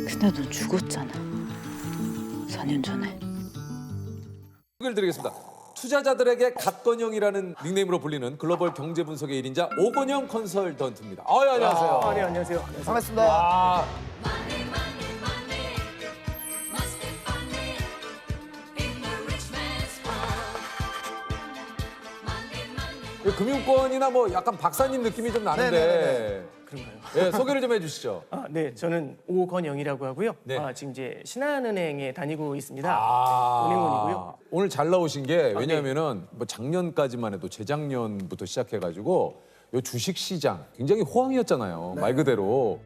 근데 너 죽었잖아. 4년 전에. 소개를 드리겠습니다. 투자자들에게 갓건영이라는 닉네임으로 불리는 글로벌 경제 분석의 1인자 오건영 컨설턴트입니다. 안녕하세요. 네, 안녕하세요. 반갑습니다. 아, 금융권이나 뭐 약간 박사님 느낌이 좀 나는데 그런가요? 예, 소개를 좀 해주시죠. 네, 저는 오건영이라고 하고요. 네. 지금 이제 신한은행에 다니고 있습니다. 아, 은행원이고요. 오늘 잘 나오신 게 왜냐하면은 뭐 작년까지만 해도 재작년부터 시작해가지고 요 주식 시장 굉장히 호황이었잖아요. 말 그대로.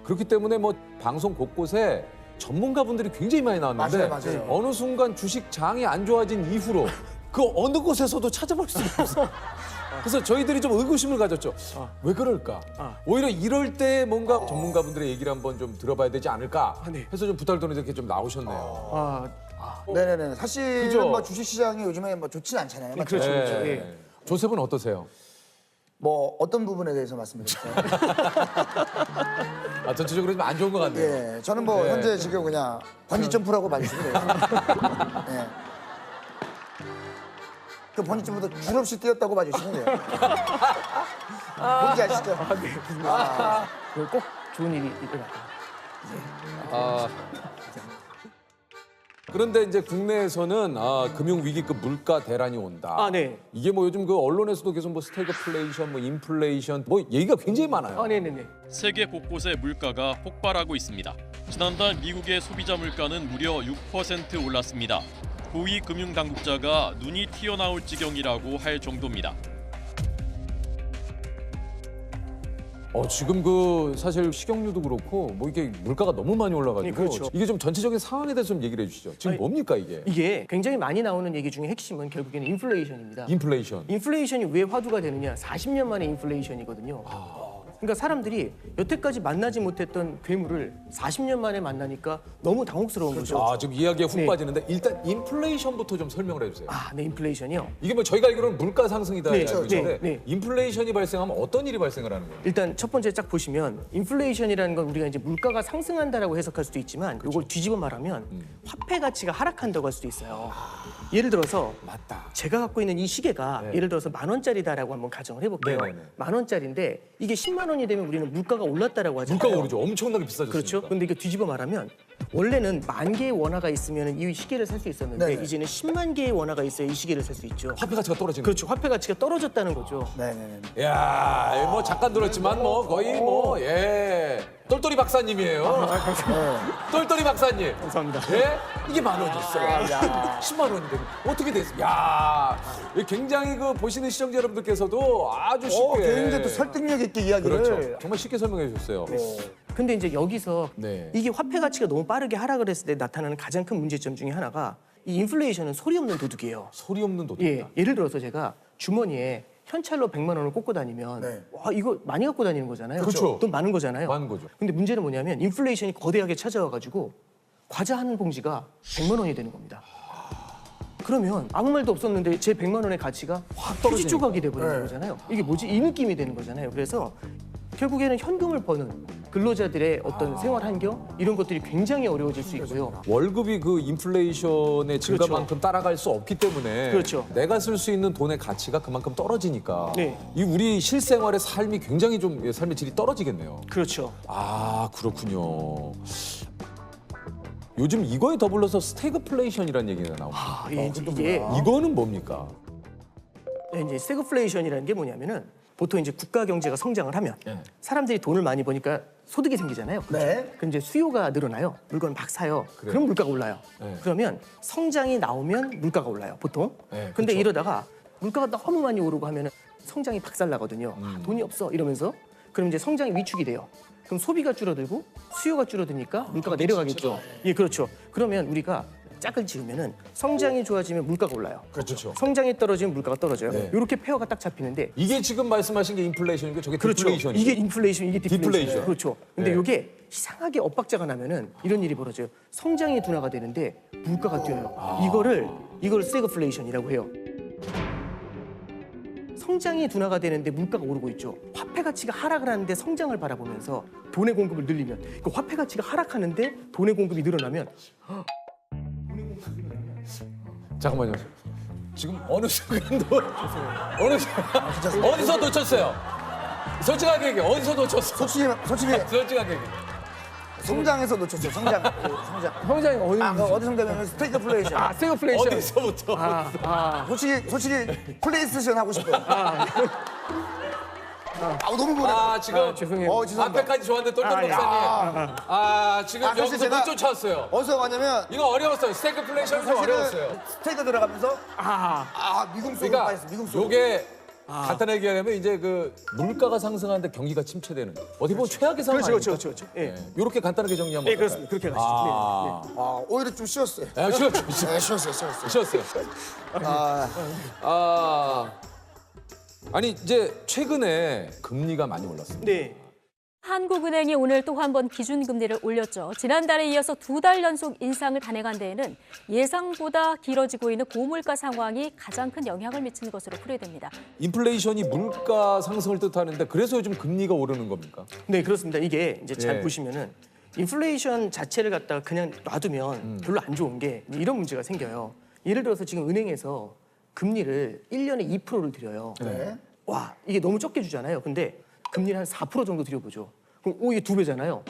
그렇기 때문에 뭐 방송 곳곳에 전문가분들이 굉장히 많이 나왔는데 맞아요. 어느 순간 주식 장이 안 좋아진 이후로 그 어느 곳에서도 찾아볼 수가 없어요. 그래서 저희들이 좀 의구심을 가졌죠. 왜 그럴까? 오히려 이럴 때 뭔가 전문가분들의 얘기를 한번 좀 들어봐야 되지 않을까 네. 해서 좀 부탁을 드렸는데 이렇게 좀 나오셨네요. 네네네. 사실 그죠? 뭐 주식 시장이 요즘에 뭐 좋지는 않잖아요. 맞죠? 그렇죠, 그렇죠. 네. 예. 조셉은 어떠세요? 뭐 어떤 부분에 대해서 말씀드릴까요? 아, 전체적으로 좀 안 좋은 것 같네요. 예, 저는 뭐 네. 현재 지금 그냥 번지 점프라고 봐주시면 돼요. 예. 그 번지 점프도 줄 없이 뛰었다고 봐주시면 돼요. 뭔지 아시죠? 그꼭 좋은 일이 일어났다. 아, 그런데 이제 국내에서는 금융 위기급 물가 대란이 온다. 네. 이게 뭐 요즘 그 언론에서도 계속 뭐 스태그플레이션, 뭐 인플레이션, 뭐 얘기가 굉장히 많아요. 네네네. 세계 곳곳에 물가가 폭발하고 있습니다. 지난달 미국의 소비자 물가는 무려 6% 올랐습니다. 고위 금융 당국자가 눈이 튀어나올 지경이라고 할 정도입니다. 지금 그 사실 식용유도 그렇고 뭐 이게 물가가 너무 많이 올라가지고 네, 그렇죠. 이게 좀 전체적인 상황에 대해서 좀 얘기를 해주시죠. 지금 아니, 뭡니까 이게? 이게 굉장히 많이 나오는 얘기 중에 핵심은 결국에는 인플레이션입니다. 인플레이션. 인플레이션이 왜 화두가 되느냐? 40년 만에 인플레이션이거든요. 그러니까 사람들이 여태까지 만나지 못했던 괴물을 40년 만에 만나니까 너무 당혹스러운 거죠. 지금 이야기에 훅 네. 빠지는데 일단 인플레이션부터 좀 설명을 해주세요. 네, 인플레이션이요. 이게 뭐 저희가 알기로는 물가 상승이다 네, 알고 있는데 네. 인플레이션이 발생하면 어떤 일이 발생을 하는 거예요? 일단 첫 번째 쫙 보시면 인플레이션이라는 건 우리가 이제 물가가 상승한다라고 해석할 수도 있지만 이걸 뒤집어 말하면 화폐 가치가 하락한다고 할 수도 있어요. 예를 들어서 맞다. 제가 갖고 있는 이 시계가 예를 들어서 10,000원짜리다라고 한번 가정을 해볼게요. 네네네. 10,000원짜리인데 이게 10만 원이 되면 우리는 물가가 올랐다라고 하잖아요. 물가가 오르죠. 엄청나게 비싸졌으니까. 그렇죠. 근데 이거 뒤집어 말하면 원래는 10,000개의 원화가 있으면 이 시계를 살 수 있었는데 네네. 이제는 10만 개의 원화가 있어야 이 시계를 살 수 있죠. 화폐 가치가 떨어지는 그렇죠. 화폐 가치가 떨어졌다는 거죠. 네네네. 거예요. 야, 뭐 잠깐 들었지만 뭐 거의 뭐 예. 똘똘이 박사님이에요. 똘똘이 박사님. 감사합니다. 예? 이게 10,000원이었어요. 10만 원인데 어떻게 됐어요? 야, 굉장히 그 보시는 시청자 여러분들께서도 아주 쉽게 굉장히 또 설득력 있게 이야기를. 그렇죠. 정말 쉽게 설명해 주셨어요. 근데 이제 여기서 네. 이게 화폐 가치가 너무 빠르게 하락을 했을 때 나타나는 가장 큰 문제점 중에 하나가 이 인플레이션은 소리 없는 도둑이에요. 소리 없는 도둑이다. 예를 들어서 제가 주머니에 현찰로 100만 원을 꽂고 다니면 네. 와 이거 많이 갖고 다니는 거잖아요. 그렇죠. 돈 많은 거잖아요. 많은 거죠. 근데 문제는 뭐냐면 인플레이션이 거대하게 찾아와 가지고 과자 한 봉지가 100만 원이 되는 겁니다. 그러면 아무 말도 없었는데 제 100만 원의 가치가 확 휴지 조각이 돼 버리는 거잖아요. 이게 뭐지? 이 느낌이 되는 거잖아요. 그래서 결국에는 현금을 버는 근로자들의 어떤 생활 환경 이런 것들이 굉장히 어려워질 수 있고요. 월급이 그 인플레이션의 증가만큼 그렇죠. 따라갈 수 없기 때문에 그렇죠. 내가 쓸 수 있는 돈의 가치가 그만큼 떨어지니까 네. 이 우리 실생활의 삶이 굉장히 좀 삶의 질이 떨어지겠네요. 그렇죠. 아, 그렇군요. 요즘 이거에 더불어서 스태그플레이션이라는 얘기가 나옵니다. 이게 이거는 뭡니까? 이제 스태그플레이션이라는 게 뭐냐면은 보통 이제 국가 경제가 성장을 하면 네. 사람들이 돈을 많이 버니까 소득이 생기잖아요. 네. 그럼 이제 수요가 늘어나요. 물건을 막 사요. 그럼 물가가 올라요. 네. 그러면 성장이 나오면 물가가 올라요. 보통. 네, 근데 그렇죠. 이러다가 물가가 너무 많이 오르고 하면은 성장이 박살나거든요. 돈이 없어 이러면서 그럼 이제 성장이 위축이 돼요. 그럼 소비가 줄어들고 수요가 줄어드니까 물가가 내려가겠죠. 예, 그렇죠. 그러면 우리가 짝을 지으면은 성장이 좋아지면 물가가 올라요. 그렇죠. 성장이 떨어지면 물가가 떨어져요. 네. 이렇게 페어가 딱 잡히는데 이게 지금 말씀하신 게 인플레이션이고 저게 그렇죠. 디플레이션이죠. 이게 인플레이션, 이게 디플레이션. 디플레이션. 그렇죠. 근데 네. 이게 이상하게 엇박자가 나면은 이런 일이 벌어져요. 성장이 둔화가 되는데 물가가 뛰어요. 이걸 스태그플레이션이라고 해요. 성장이 둔화가 되는데 물가가 오르고 있죠. 화폐 가치가 하락을 하는데 성장을 바라보면서 돈의 공급을 늘리면 그 화폐 가치가 하락하는데 돈의 공급이 늘어나면 잠깐만요. 지금 어느 순간도 어디서 놓쳤어요? 솔직하게 얘기해. 어디서 놓쳤어? 솔직히 솔직하게 얘기해. 성장에서 놓쳤죠. 성장. 성장. 성장이 어느 어디 성장이면 스태그플레이션. 스태그플레이션. 어디서부터? 솔직히 플레이스테이션 하고 싶어요. 너무 보내. 지금 죄송해요. 죄송합니다. 앞에까지 좋았는데 똘똘 예. 목사님. 지금 사실 여기서 제가 못 쫓아왔어요. 어디서 가냐면 이거 어려웠어요. 스태그플레이션이 좀 어려웠어요. 스테이크 들어가면서 미궁 속으로 그러니까 빠졌어. 미궁 속으로. 요게 간단하게 얘기하면 이제 그 물가가 상승하는데 경기가 침체되는 어디 보면 최악의 상황 그렇죠, 아닙니까? 그렇죠. 예. 이렇게 간단하게 정리하면 예, 어떨까요? 그렇습니다. 그렇게 가시죠. 오히려 좀 쉬웠어요. 쉬었죠. 네, 쉬웠어요. 쉬었어요. 아니 이제 최근에 금리가 많이 올랐습니다. 네. 한국은행이 오늘 또 한 번 기준금리를 올렸죠. 지난달에 이어서 2달 연속 인상을 단행한 데에는 예상보다 길어지고 있는 고물가 상황이 가장 큰 영향을 미치는 것으로 풀이됩니다. 인플레이션이 물가 상승을 뜻하는데 그래서 요즘 금리가 오르는 겁니까? 네, 그렇습니다. 이게 이제 잘 예. 보시면은 인플레이션 자체를 갖다가 그냥 놔두면 별로 안 좋은 게 이런 문제가 생겨요. 예를 들어서 지금 은행에서 금리를 1년에 2%를 드려요. 네. 와, 이게 너무 적게 주잖아요. 근데 금리를 한 4% 정도 드려보죠. 그럼 이게 2배잖아요.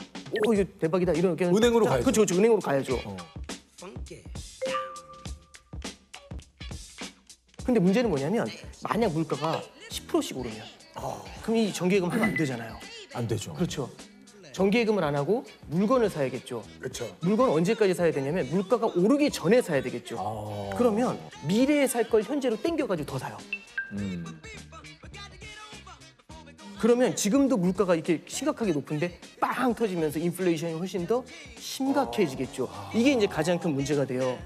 이거 대박이다. 이렇게 은행으로 가야죠. 그렇죠. 은행으로 가야죠. 근데 문제는 뭐냐면 만약 물가가 10%씩 오르면 그럼 이 정기예금 하면 안 되잖아요. 안 되죠. 그렇죠. 정기예금을 안 하고 물건을 사야겠죠. 그렇죠. 물건 언제까지 사야 되냐면 물가가 오르기 전에 사야 되겠죠. 그러면 미래에 살 걸 현재로 땡겨가지고 더 사요. 그러면 지금도 물가가 이렇게 심각하게 높은데 빵 터지면서 인플레이션이 훨씬 더 심각해지겠죠. 이게 이제 가장 큰 문제가 돼요.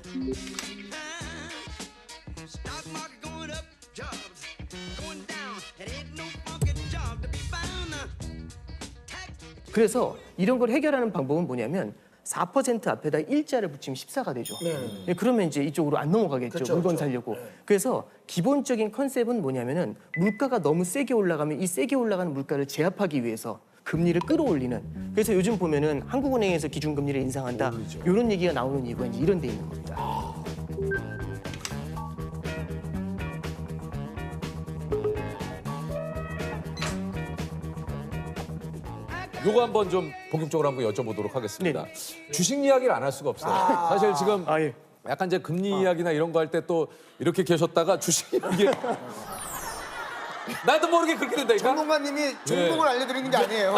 그래서 이런 걸 해결하는 방법은 뭐냐면 4% 앞에다 일자를 붙이면 14가 되죠. 네, 그러면 이제 이쪽으로 안 넘어가겠죠. 그렇죠, 물건 그렇죠. 살려고. 그래서 기본적인 컨셉은 뭐냐면은 물가가 너무 세게 올라가면 이 세게 올라가는 물가를 제압하기 위해서 금리를 끌어올리는. 그래서 요즘 보면은 한국은행에서 기준금리를 인상한다. 이런 얘기가 나오는 이유가 이제 이런 데 있는 겁니다. 요거 한번 좀 본격적으로 한번 여쭤보도록 하겠습니다. 주식 이야기를 안 할 수가 없어요. 사실 지금 예. 약간 이제 금리 이야기나 이런 거 할 때 또 이렇게 계셨다가 주식 이야기 나도 모르게 그렇게 된다니까. 전문가님이 종목을 알려드리는 게 아니에요.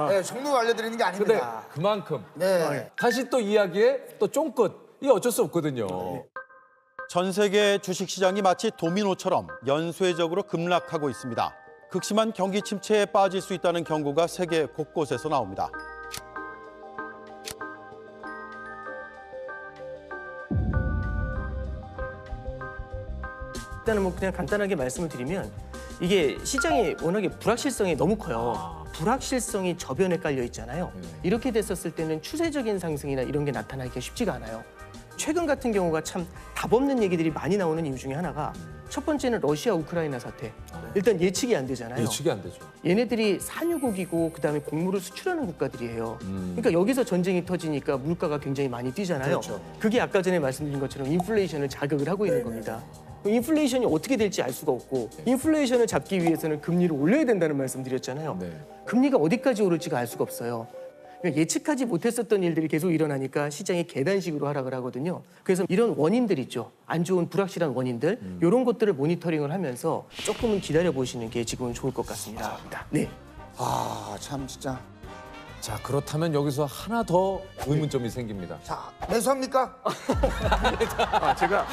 네, 종목을 알려드리는 게 근데 아닙니다. 그만큼 네. 다시 또 이야기에 또 쫑긋 이게 어쩔 수 없거든요. 전 세계 주식시장이 마치 도미노처럼 연쇄적으로 급락하고 있습니다. 극심한 경기 침체에 빠질 수 있다는 경고가 세계 곳곳에서 나옵니다. 일단은 뭐 그냥 간단하게 말씀을 드리면 이게 시장이 워낙에 불확실성이 너무 커요. 불확실성이 저변에 깔려 있잖아요. 이렇게 됐었을 때는 추세적인 상승이나 이런 게 나타나기가 쉽지가 않아요. 최근 같은 경우가 참 답 없는 얘기들이 많이 나오는 이유 중에 하나가 첫 번째는 러시아 우크라이나 사태. 일단 예측이 안 되잖아요. 예측이 안 되죠. 얘네들이 산유국이고 그다음에 곡물을 수출하는 국가들이에요. 그러니까 여기서 전쟁이 터지니까 물가가 굉장히 많이 뛰잖아요. 그렇죠. 그게 아까 전에 말씀드린 것처럼 인플레이션을 자극을 하고 있는 겁니다. 인플레이션이 어떻게 될지 알 수가 없고 인플레이션을 잡기 위해서는 금리를 올려야 된다는 말씀드렸잖아요. 네. 금리가 어디까지 오를지가 알 수가 없어요. 그러니까 예측하지 못했었던 일들이 계속 일어나니까 시장이 계단식으로 하락을 하거든요. 그래서 이런 원인들 있죠. 안 좋은 불확실한 원인들 이런 것들을 모니터링을 하면서 조금은 기다려 보시는 게 지금은 좋을 것 같습니다. 네. 참 진짜. 자 그렇다면 여기서 하나 더 의문점이 생깁니다. 자, 매수합니까? 제가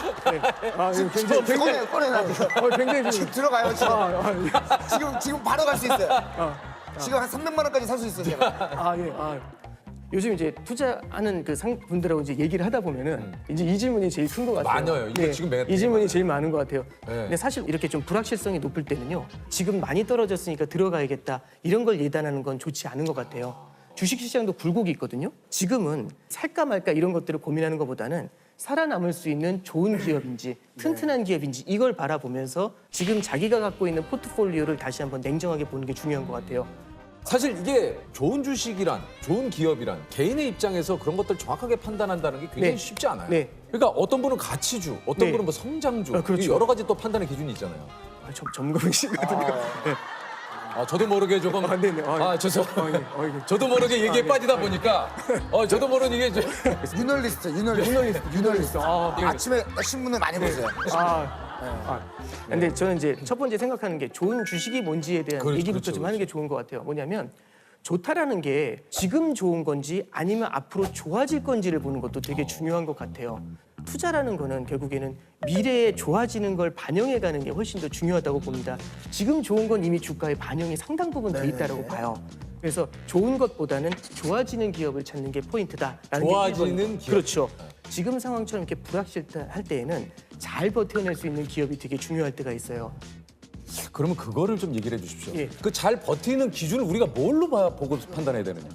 굉장히 꺼내. 굉장히 지금 들어가요, 지금. 지금 바로 갈 수 있어요. 지금 한 300만 원까지 살 수 있어요, 제가. 요즘 이제 투자하는 그 분들하고 이제 얘기를 하다 보면은 이제 이 질문이 제일 큰 것 같아요. 많아요. 이거 지금 되게 이 질문이 많아요. 제일 많은 것 같아요. 네. 근데 사실 이렇게 좀 불확실성이 높을 때는요. 지금 많이 떨어졌으니까 들어가야겠다. 이런 걸 예단하는 건 좋지 않은 것 같아요. 주식시장도 굴곡이 있거든요. 지금은 살까 말까 이런 것들을 고민하는 것보다는 살아남을 수 있는 좋은 기업인지 튼튼한 기업인지 이걸 바라보면서 지금 자기가 갖고 있는 포트폴리오를 다시 한번 냉정하게 보는 게 중요한 것 같아요. 사실 이게 좋은 주식이란, 좋은 기업이란 개인의 입장에서 그런 것들 정확하게 판단한다는 게 굉장히 네. 쉽지 않아요. 네. 그러니까 어떤 분은 가치주, 어떤 네. 분은 뭐 성장주, 아, 그렇죠. 여러 가지 또 판단의 기준이 있잖아요. 전문이시거든요. 저도 모르게 조금 네네. 저도 모르게 얘기에 빠지다 보니까 저도 모르는 이게 유널리스트. 아침에 신문을 많이 보세요. 근데 저는 이제 첫 번째 생각하는 게 좋은 주식이 뭔지에 대한 그렇죠, 얘기부터 그렇죠, 좀 하는 게 좋은 것 같아요. 뭐냐면 좋다라는 게 지금 좋은 건지 아니면 앞으로 좋아질 건지를 보는 것도 되게 중요한 것 같아요. 투자라는 거는 결국에는 미래에 좋아지는 걸 반영해가는 게 훨씬 더 중요하다고 봅니다. 지금 좋은 건 이미 주가에 반영이 상당 부분 돼 있다고 봐요. 그래서 좋은 것보다는 좋아지는 기업을 찾는 게 포인트다라는 좋아지는 게 1번이고. 기업. 그렇죠. 지금 상황처럼 이렇게 불확실할 때에는 잘 버텨낼 수 있는 기업이 되게 중요할 때가 있어요. 그러면 그거를 좀 얘기를 해주십시오. 예. 그 잘 버티는 기준을 우리가 뭘로 보고 판단해야 되느냐?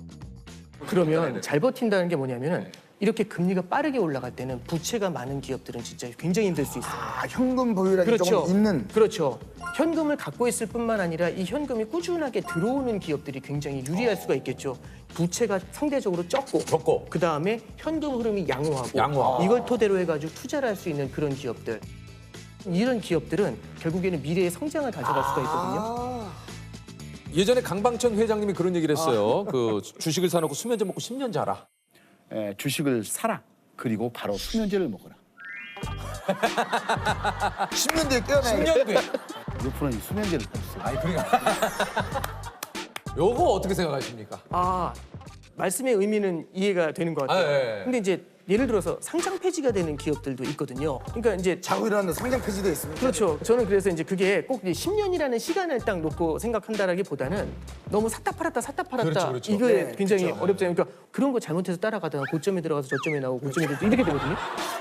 그러면 잘 버틴다는 게 뭐냐면은 이렇게 금리가 빠르게 올라갈 때는 부채가 많은 기업들은 진짜 굉장히 힘들 수 있어요. 현금 보유량이 조금 있는. 그렇죠. 현금을 갖고 있을 뿐만 아니라 이 현금이 꾸준하게 들어오는 기업들이 굉장히 유리할 수가 있겠죠. 부채가 상대적으로 적고 그 다음에 현금 흐름이 양호하고 이걸 토대로 해가지고 투자를 할 수 있는 그런 기업들. 이런 기업들은 결국에는 미래의 성장을 가져갈 수가 있거든요. 예전에 강방천 회장님이 그런 얘기를 했어요. 그 주식을 사놓고 수면제 먹고 10년 자라. 주식을 사라. 그리고 바로 수면제를 먹어라. 10년 뒤에 깨어나야 10년 뒤에. 루프는 이 수면제를 샀어요. 그러니까. 요거 어떻게 생각하십니까? 말씀의 의미는 이해가 되는 것 같아요. 예. 근데 이제 예를 들어서 상장 폐지가 되는 기업들도 있거든요. 그러니까 이제 자고 일어나는 성장 폐지도 있습니다. 그렇죠. 저는 그래서 이제 그게 꼭 10년이라는 시간을 딱 놓고 생각한다라기보다는 너무 샀다 팔았다 그렇죠. 이거 네, 굉장히 그렇죠. 어렵잖아요. 그러니까 그런 거 잘못해서 따라가다가 고점에 들어가서 저점에 나오고 고점에 들어가서 이렇게 되거든요.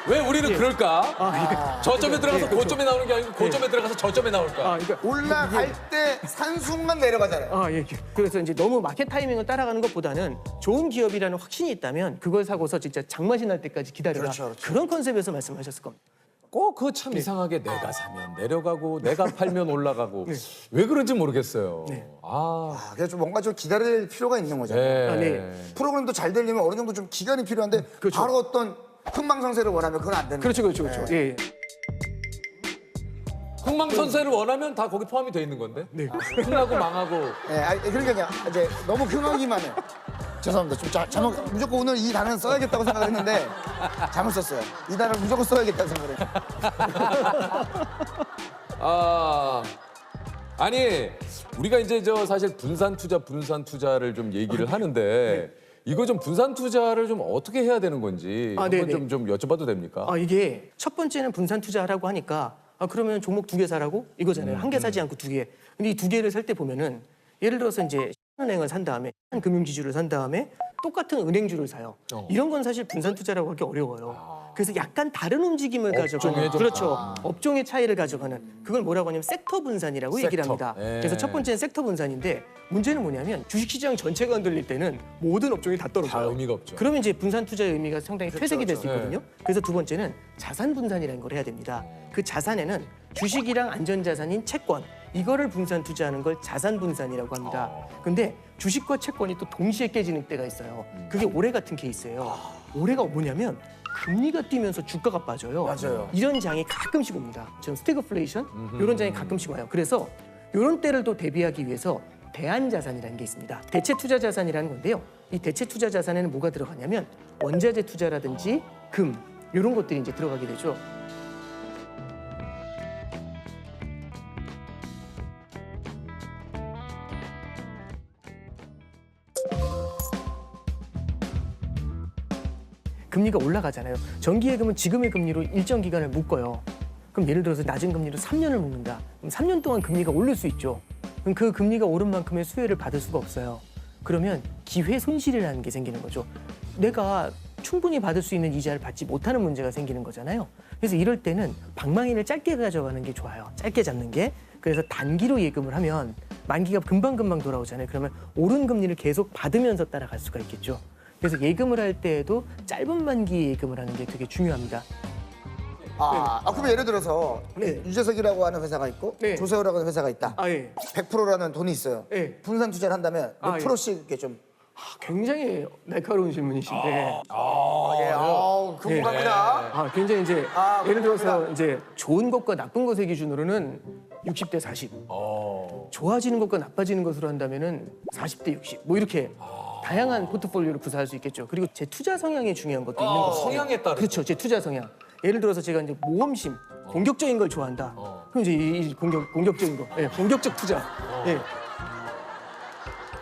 왜 우리는 그럴까? 저점에 들어가서 고점에 나오는 게 아니고 고점에 들어가서 저점에 나올까? 그러니까 올라갈 때 산순간 내려가잖아요. 예. 그래서 이제 너무 마켓 타이밍을 따라가는 것보다는 좋은 기업이라는 확신이 있다면 그걸 사고서 진짜 장맛이 날 때까지 기다려라. 그렇죠. 그런 컨셉에서 말씀하셨을 겁니다. 꼭 그거 참 이상하게 내가 사면 내려가고 내가 팔면 올라가고 왜 그런지 모르겠어요. 그래서 좀 뭔가 좀 기다릴 필요가 있는 거죠. 네. 프로그램도 잘 되려면 어느 정도 좀 기간이 필요한데 그렇죠. 바로 어떤 흥망성쇠를 원하면 그건 안 되는 그렇죠. 거죠. 예. 흥망선쇠를 원하면 다 거기 포함이 돼 있는 건데. 흥하고 망하고. 그러니까 이제 너무 흥하기만 해요. 죄송합니다. 좀 잘못 무조건 오늘 이 단어는 써야겠다고 생각을 했는데 잘못 썼어요. 이 단어를 무조건 써야겠다고 생각을 해요. 아니 우리가 이제 사실 분산 투자를 좀 얘기를 하는데 이거 좀 분산 투자를 좀 어떻게 해야 되는 건지 한번 좀 여쭤봐도 됩니까? 이게 첫 번째는 분산 투자하라고 하니까 그러면 종목 2개 사라고 이거잖아요. 한 개 사지 않고 2개. 근데 이 2개를 살 때 보면은 예를 들어서 이제 은행을 산 다음에 한 금융지주를 산 다음에 똑같은 은행주를 사요. 이런 건 사실 분산 투자라고 하기 어려워요. 그래서 약간 다른 움직임을 가져가는 그렇죠. 업종의 차이를 가져가는 그걸 뭐라고 하냐면 섹터 분산이라고 얘기를 합니다. 그래서 첫 번째는 섹터 분산인데 문제는 뭐냐면 주식시장 전체가 흔들릴 때는 모든 업종이 다 떨어져요. 다 의미가 없죠. 그러면 이제 분산 투자의 의미가 상당히 퇴색이 될 수 있거든요. 그래서 두 번째는 자산 분산이라는 걸 해야 됩니다. 그 자산에는 주식이랑 안전자산인 채권 이거를 분산 투자하는 걸 자산 분산이라고 합니다. 근데 주식과 채권이 또 동시에 깨지는 때가 있어요. 그게 올해 같은 케이스예요. 올해가 뭐냐면 금리가 뛰면서 주가가 빠져요. 맞아요. 이런 장이 가끔씩 옵니다. 지금 스태그플레이션 이런 장이 가끔씩 와요. 그래서 이런 때를 또 대비하기 위해서 대안자산이라는 게 있습니다. 대체 투자 자산이라는 건데요. 이 대체 투자 자산에는 뭐가 들어가냐면 원자재 투자라든지 금 이런 것들이 이제 들어가게 되죠. 금리가 올라가잖아요. 정기예금은 지금의 금리로 일정 기간을 묶어요. 그럼 예를 들어서 낮은 금리로 3년을 묶는다. 그럼 3년 동안 금리가 오를 수 있죠. 그럼 그 금리가 오른 만큼의 수혜를 받을 수가 없어요. 그러면 기회 손실이라는 게 생기는 거죠. 내가 충분히 받을 수 있는 이자를 받지 못하는 문제가 생기는 거잖아요. 그래서 이럴 때는 방망이를 짧게 가져가는 게 좋아요. 짧게 잡는 게. 그래서 단기로 예금을 하면 만기가 금방금방 돌아오잖아요. 그러면 오른 금리를 계속 받으면서 따라갈 수가 있겠죠. 그래서 예금을 할 때에도 짧은 만기 예금을 하는 게 되게 중요합니다. 그러면 예를 들어서 네. 유재석이라고 하는 회사가 있고 네. 조세호라고 하는 회사가 있다. 아, 예. 100%라는 돈이 있어요. 네. 분산 투자를 한다면 몇 아, 예. 프로씩 이렇게 좀. 굉장히 날카로운 질문이신데. 궁금합니다. 굉장히 이제 아, 예를 들어서 그렇구나. 이제 좋은 것과 나쁜 것의 기준으로는 60대 40. 좋아지는 것과 나빠지는 것으로 한다면은 40대 60. 뭐 이렇게 다양한 포트폴리오를 구사할 수 있겠죠. 그리고 제 투자 성향이 중요한 것도 있는 거고. 성향에 따라. 그렇죠. 제 투자 성향. 예를 들어서 제가 이제 모험심, 공격적인 걸 좋아한다. 그럼 이제 이 공격적인 거, 예, 공격적 투자. 예.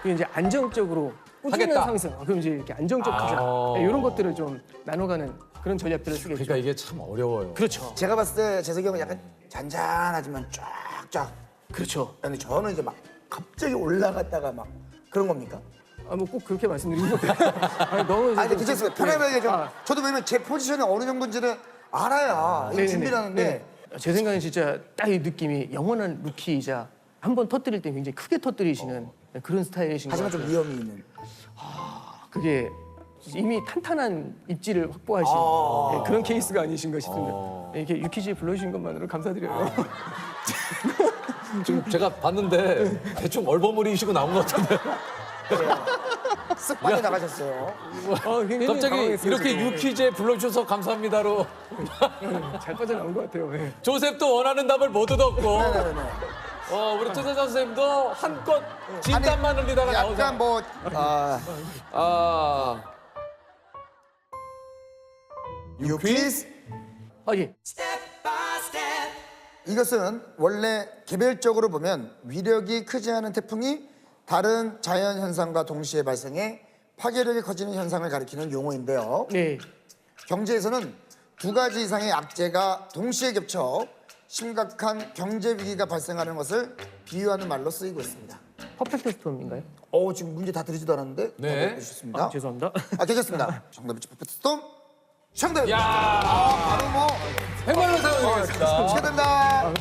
그리고 이제 안정적으로 꾸준한 하겠다. 상승. 그럼 이제 이렇게 안정적 투자. 예, 이런 것들을 좀 나눠가는 그런 전략들을 쓰겠죠. 그러니까 이게 참 어려워요. 그렇죠. 제가 봤을 때 재석이 형은 약간 잔잔하지만 쫙쫙. 그렇죠. 근데 저는 이제 막 갑자기 올라갔다가 막 그런 겁니까? 뭐 꼭 그렇게 말씀드리는 것도 아니, 너무 아니, 근데 괜찮습니다. 편안하게 좀. 아. 저도 왜냐면 제 포지션이 어느 정도인지를 알아야 이 네네네. 준비를 하는데. 네. 제 생각엔 진짜 딱 이 느낌이 영원한 루키이자 한 번 터뜨릴 때 굉장히 크게 터뜨리시는 그런 스타일이신 것 하지만 같아요. 좀 위험이 있는. 그게 이미 탄탄한 입지를 확보하신 예, 그런 케이스가 아니신가 싶습니다. 예, 이렇게 유키즈에 불러주신 것만으로 감사드려요. 지금 제가 봤는데 대충 얼버무리시고 나온 것 같은데. 쓱 빠져나가셨어요. 굉장히 갑자기 당황했어요, 이렇게 지금. 유퀴즈에 불러주셔서 감사합니다로 잘 빠져나온 것 같아요. 예. 조셉도 원하는 답을 못 얻었고 네네네. 우리 투자 선생님도 한껏 진땀만 흘리다가 약간 나오잖아. 뭐 유퀴즈 예. 이것은 원래 개별적으로 보면 위력이 크지 않은 태풍이 다른 자연 현상과 동시에 발생해 파괴력이 커지는 현상을 가리키는 용어인데요. 네. 경제에서는 두 가지 이상의 악재가 동시에 겹쳐 심각한 경제 위기가 발생하는 것을 비유하는 말로 쓰이고 있습니다. 퍼펙트 스톰인가요? 지금 문제 다 드리지도 않았는데 네. 답해 주셨습니다. 죄송합니다. 괜찮습니다. 정답은 퍼펙트 스톰 정답입니다. 야, 바로 뭐 100만 원 사용하겠습니다. 최단다.